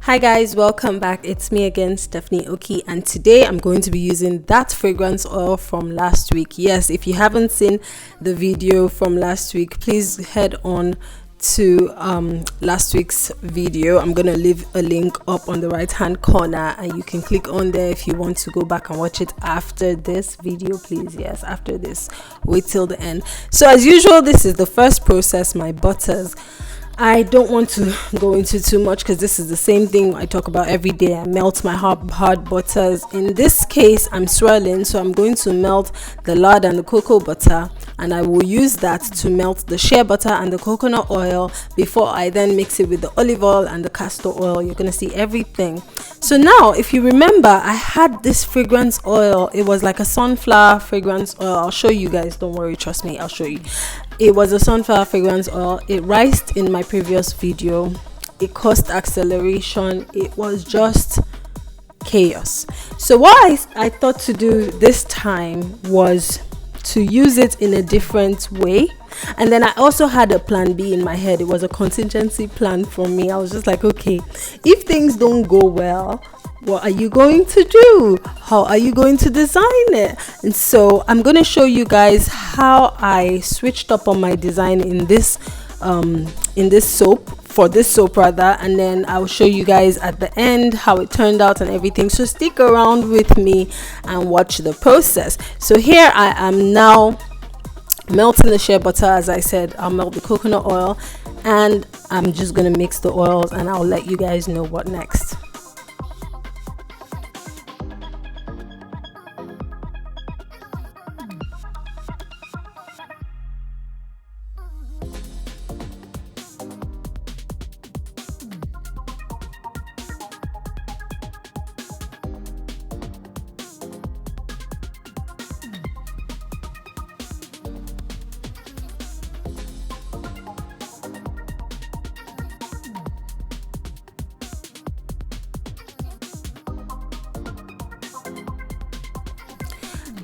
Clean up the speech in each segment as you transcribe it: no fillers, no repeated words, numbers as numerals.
Hi guys, welcome back. It's me again, Stephanie Oki, and today I'm going to be using that fragrance oil from last week. Yes, if you haven't seen the video from last week, please head on to last week's video. I'm gonna leave a link up on the right hand corner and you can click on there if you want to go back and watch it after this video. Please, yes, after this, wait till the end. So as usual, this is the first process, my butters. I don't want to go into too much because this is the same thing I talk about every day. I melt my hard butters. In this case, I'm swirling, so I'm going to melt the lard and the cocoa butter, and I will use that to melt the shea butter and the coconut oil before I then mix it with the olive oil and the castor oil. You're going to see everything. So now, if you remember, I had this fragrance oil. It was like a sunflower fragrance oil. I'll show you guys. Don't worry, trust me, I'll show you. It was a sunflower fragrance oil. It rised in my previous video. It caused acceleration. It was just chaos. So what I thought to do this time was to use it in a different way. And then I also had a plan B in my head. It was a contingency plan for me. I was just like, okay, if things don't go well, what are you going to do? How are you going to design it? And so I'm going to show you guys how I switched up on my design in this soap, for this soap rather, and then I'll show you guys at the end how it turned out and everything. So stick around with me and watch the process. So here I am now melting the shea butter. As I said, I'll melt the coconut oil and I'm just going to mix the oils and I'll let you guys know what next.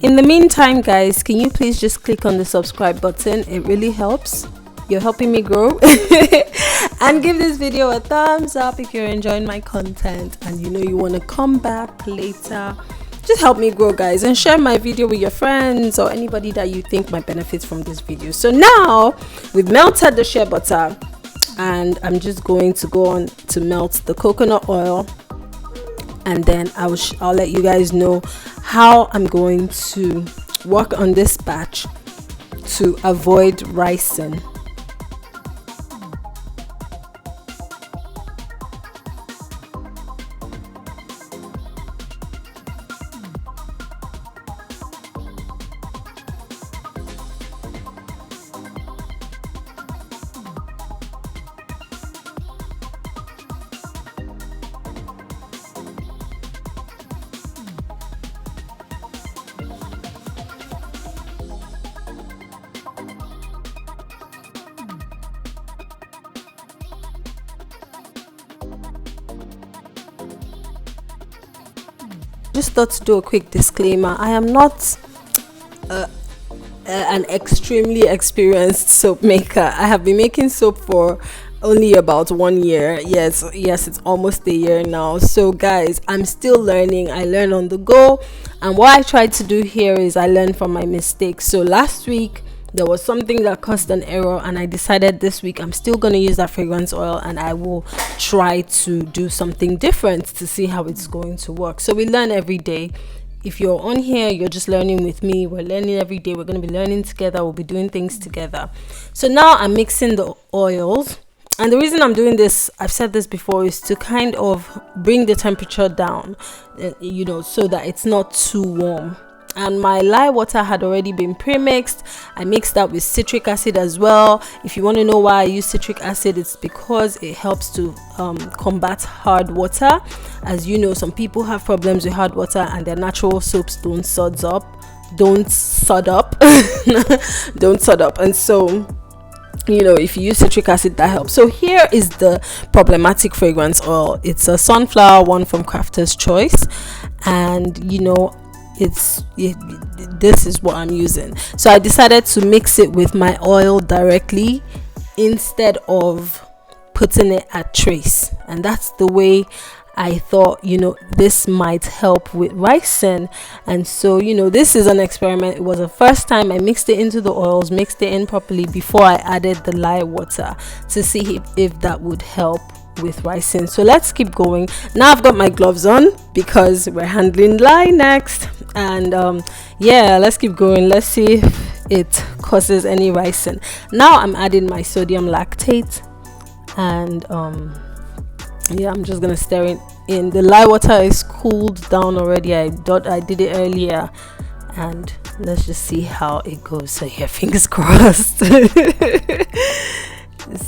In the meantime, guys, can you please just click on the subscribe button? It really helps. You're helping me grow. And give this video a thumbs up if you're enjoying my content and you want to come back later. Just help me grow, guys, and share my video with your friends or anybody that you think might benefit from this video. So now we've melted the shea butter and I'm just going to go on to melt the coconut oil, and then I'll let you guys know how I'm going to work on this batch to avoid rising. Just thought to do a quick disclaimer. I am not an extremely experienced soap maker. I have been making soap for only about 1 year. Yes, it's almost a year now. So guys, I'm still learning. I learn on the go, and what I try to do here is I learn from my mistakes. So last week there was something that caused an error, and I decided this week I'm still going to use that fragrance oil and I will try to do something different to see how it's going to work. So we learn every day. If you're on here, you're just learning with me. We're learning every day. We're going to be learning together. We'll be doing things together. So now I'm mixing the oils, and the reason I'm doing this, I've said this before, is to kind of bring the temperature down, so that it's not too warm. And my lye water had already been pre-mixed. I mixed that with citric acid as well. If you want to know why I use citric acid, it's because it helps to combat hard water. As you know, some people have problems with hard water and their natural soaps don't sud up. And so if you use citric acid, that helps. So here is the problematic fragrance oil. It's a sunflower one from Crafter's Choice, and this is what I'm using. So I decided to mix it with my oil directly instead of putting it at trace, and that's the way I thought, this might help with rising. And so, this is an experiment. It was the first time I mixed it into the oils, mixed it in properly before I added the lye water to see if that would help with rising. So let's keep going. Now I've got my gloves on because we're handling lye next. And let's keep going. Let's see if it causes any rising. Now I'm adding my sodium lactate, and I'm just gonna stir it in. The lye water is cooled down already. I did it earlier, and let's just see how it goes. So yeah, fingers crossed.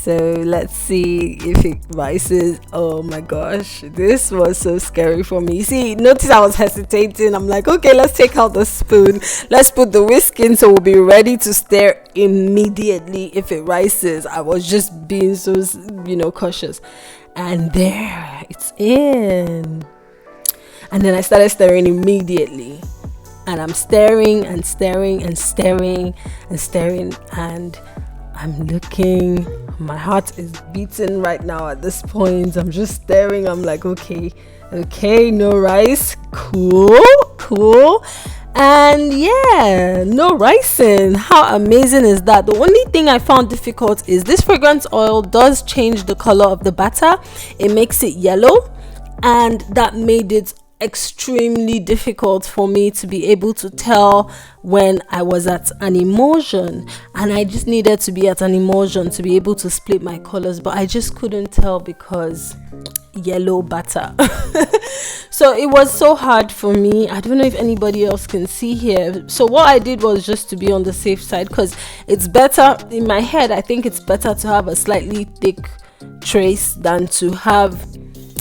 So let's see if it rises. Oh my gosh, this was so scary for me. See, notice I was hesitating. I'm like, okay, let's take out the spoon, let's put the whisk in, so we'll be ready to stir immediately if it rises. I was just being so cautious, and there it's in. And then I started stirring immediately, and I'm stirring and stirring and stirring and stirring, and I'm looking, my heart is beating right now at this point. I'm just staring. I'm like, okay, no rice. Cool. And yeah, no rising. How amazing is that? The only thing I found difficult is this fragrance oil does change the color of the batter. It makes it yellow, and that made it extremely difficult for me to be able to tell when I was at an emulsion, and I just needed to be at an emulsion to be able to split my colors, but I just couldn't tell because yellow batter. So it was so hard for me. I don't know if anybody else can see here. So what I did was just to be on the safe side, because it's better in my head. I think it's better to have a slightly thick trace than to have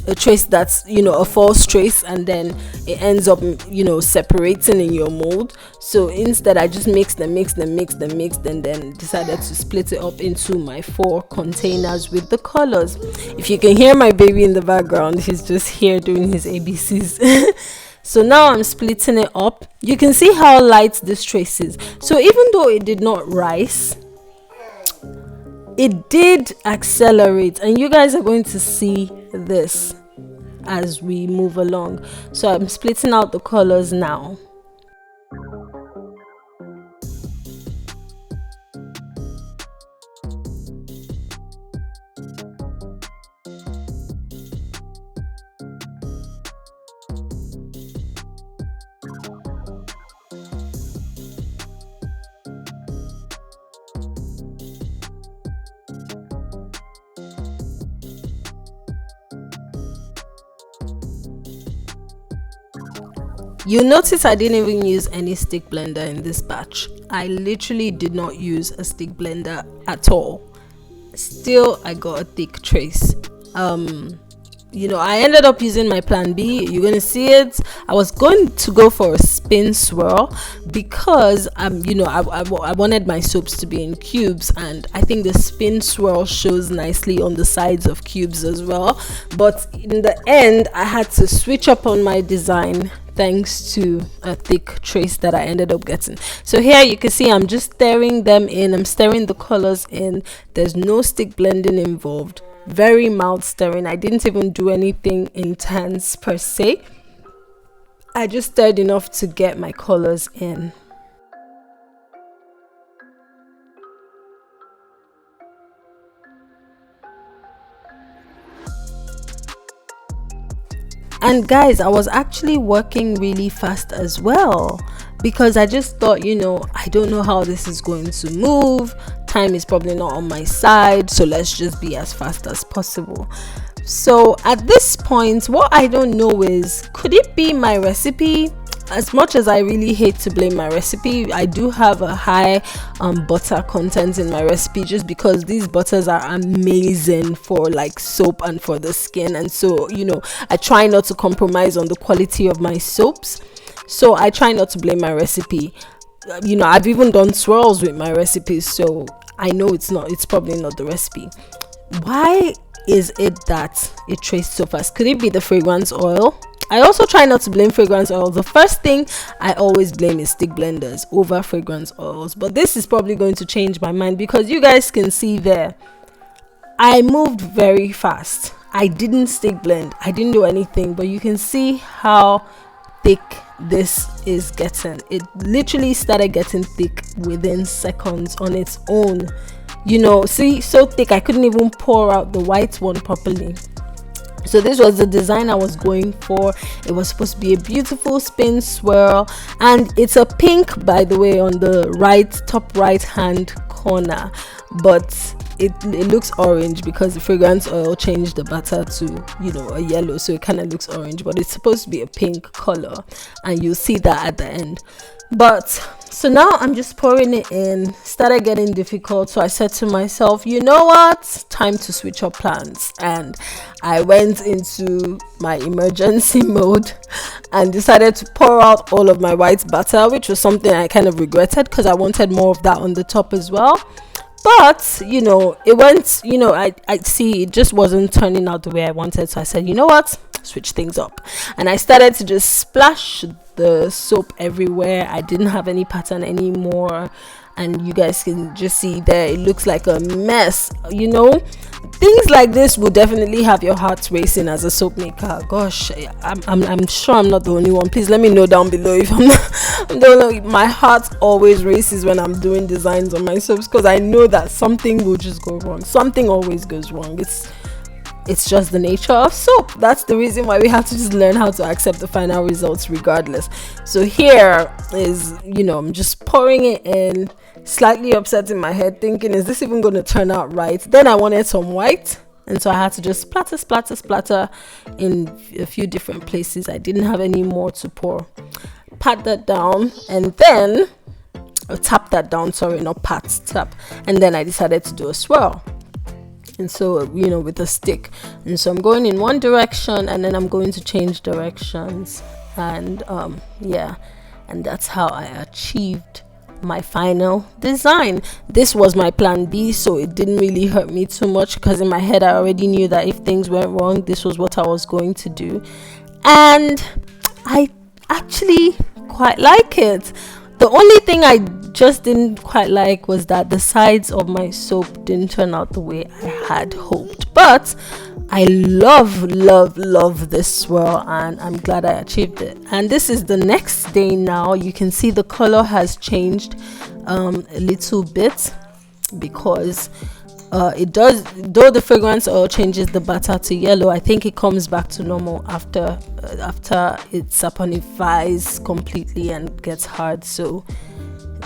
a trace that's a false trace, and then it ends up separating in your mold. So instead I just mixed and then decided to split it up into my 4 containers with the colors. If you can hear my baby in the background, he's just here doing his ABCs. So now I'm splitting it up. You can see how light this trace is. So even though it did not rise, it did accelerate, and you guys are going to see this as we move along. So I'm splitting out the colors now. You notice I didn't even use any stick blender in this batch. I literally did not use a stick blender at all. Still, I got a thick trace. I ended up using my plan B. You're gonna see it. I was going to go for a spin swirl because I wanted my soaps to be in cubes, and I think the spin swirl shows nicely on the sides of cubes as well. But in the end, I had to switch up on my design thanks to a thick trace that I ended up getting. So here you can see I'm just stirring them in. I'm stirring the colors in. There's no stick blending involved. Very mild stirring. I didn't even do anything intense per se. I just stirred enough to get my colors in. And guys, I was actually working really fast as well, because I just thought, I don't know how this is going to move. Time is probably not on my side, so let's just be as fast as possible. So at this point, what I don't know is, could it be my recipe? As much as I really hate to blame my recipe, I do have a high butter content in my recipe, just because these butters are amazing for like soap and for the skin. And so I try not to compromise on the quality of my soaps, so I try not to blame my recipe. I've even done swirls with my recipes, so I know it's probably not the recipe. Why is it that it traced so fast? Could it be the fragrance oil? I also try not to blame fragrance oils. The first thing I always blame is stick blenders over fragrance oils, but this is probably going to change my mind, because you guys can see there I moved very fast. I didn't stick blend, I didn't do anything, but you can see how thick this is getting. It literally started getting thick within seconds on its own. You know, see, so thick I couldn't even pour out the white one properly. So this was the design I was going for. It was supposed to be a beautiful spin swirl, and it's a pink, by the way, on the top right hand corner, but it looks orange because the fragrance oil changed the batter to, you know, a yellow, so it kind of looks orange, but it's supposed to be a pink color, and you'll see that at the end. But so now I'm just pouring it in. Started getting difficult, so I said to myself, you know what, time to switch up plans. And I went into my emergency mode and decided to pour out all of my white butter, which was something I kind of regretted because I wanted more of that on the top as well. But you know, it went, you know, I see it just wasn't turning out the way I wanted, so I said, you know what, switch things up. And I started to just splash the soap everywhere. I didn't have any pattern anymore, and you guys can just see there it looks like a mess. You know, things like this will definitely have your heart racing as a soap maker. Gosh, I'm sure I'm not the only one. Please let me know down below if I'm the only. My heart always races when I'm doing designs on my soaps, because I know that something will just go wrong. Something always goes wrong. It's just the nature of soap. That's the reason why we have to just learn how to accept the final results regardless. So here is, you know, I'm just pouring it in, slightly upset in my head, thinking, is this even going to turn out right? Then I wanted some white, and so I had to just splatter in a few different places. I didn't have any more to pour. Pat that down, and then tap that down, sorry, not pat, tap. And then I decided to do a swirl. And so, you know, with a stick. And so I'm going in one direction, and then I'm going to change directions. And yeah, and that's how I achieved my final design. This was my plan B, so it didn't really hurt me too much, because in my head I already knew that if things went wrong, this was what I was going to do. And I actually quite like it. The only thing I just didn't quite like was that the sides of my soap didn't turn out the way I had hoped. But I love this swirl, and I'm glad I achieved it. And this is the next day now. You can see the color has changed a little bit, because it does, though the fragrance oil changes the batter to yellow, I think it comes back to normal after it saponifies completely and gets hard. So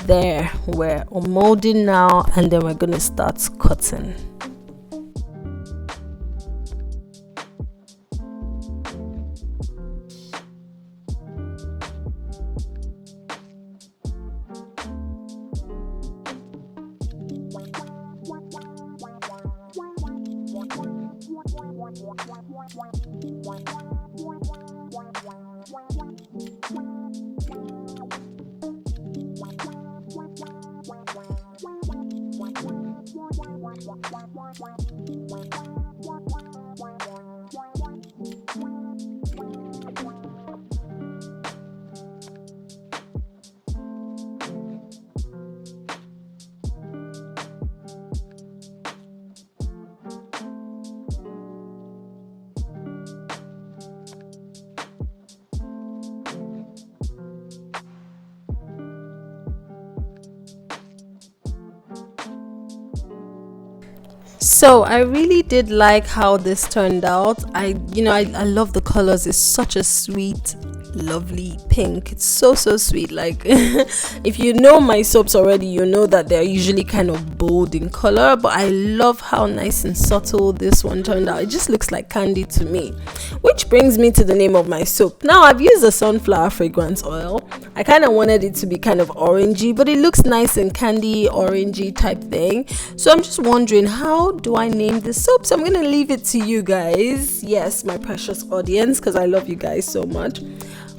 there, we're molding now, and then we're gonna start cutting. So I really did like how this turned out. I love the colors. It's such a sweet, lovely pink. It's so sweet. Like if you know my soaps already, you know that they're usually kind of bold in color, but I love how nice and subtle this one turned out. It just looks like candy to me, which brings me to the name of my soap. Now, I've used a sunflower fragrance oil. I kind of wanted it to be kind of orangey, but it looks nice and candy orangey type thing. So I'm just wondering, how do I name this soap? So I'm gonna leave it to you guys, yes, my precious audience, because I love you guys so much.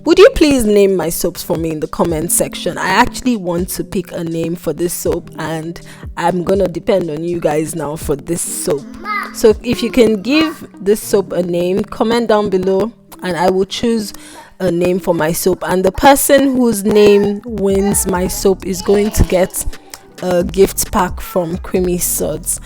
Would you please name my soaps for me in the comment section? I actually want to pick a name for this soap, and I'm gonna depend on you guys now for this soap. So if you can give this soap a name, comment down below, and I will choose a name for my soap, and the person whose name wins my soap is going to get a gift pack from Creamy Suds.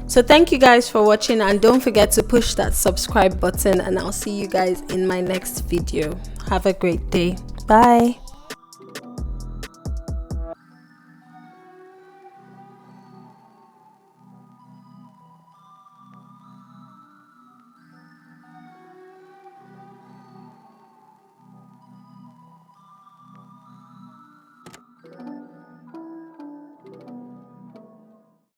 So thank you guys for watching, and don't forget to push that subscribe button, and I'll see you guys in my next video. Have a great day. Bye.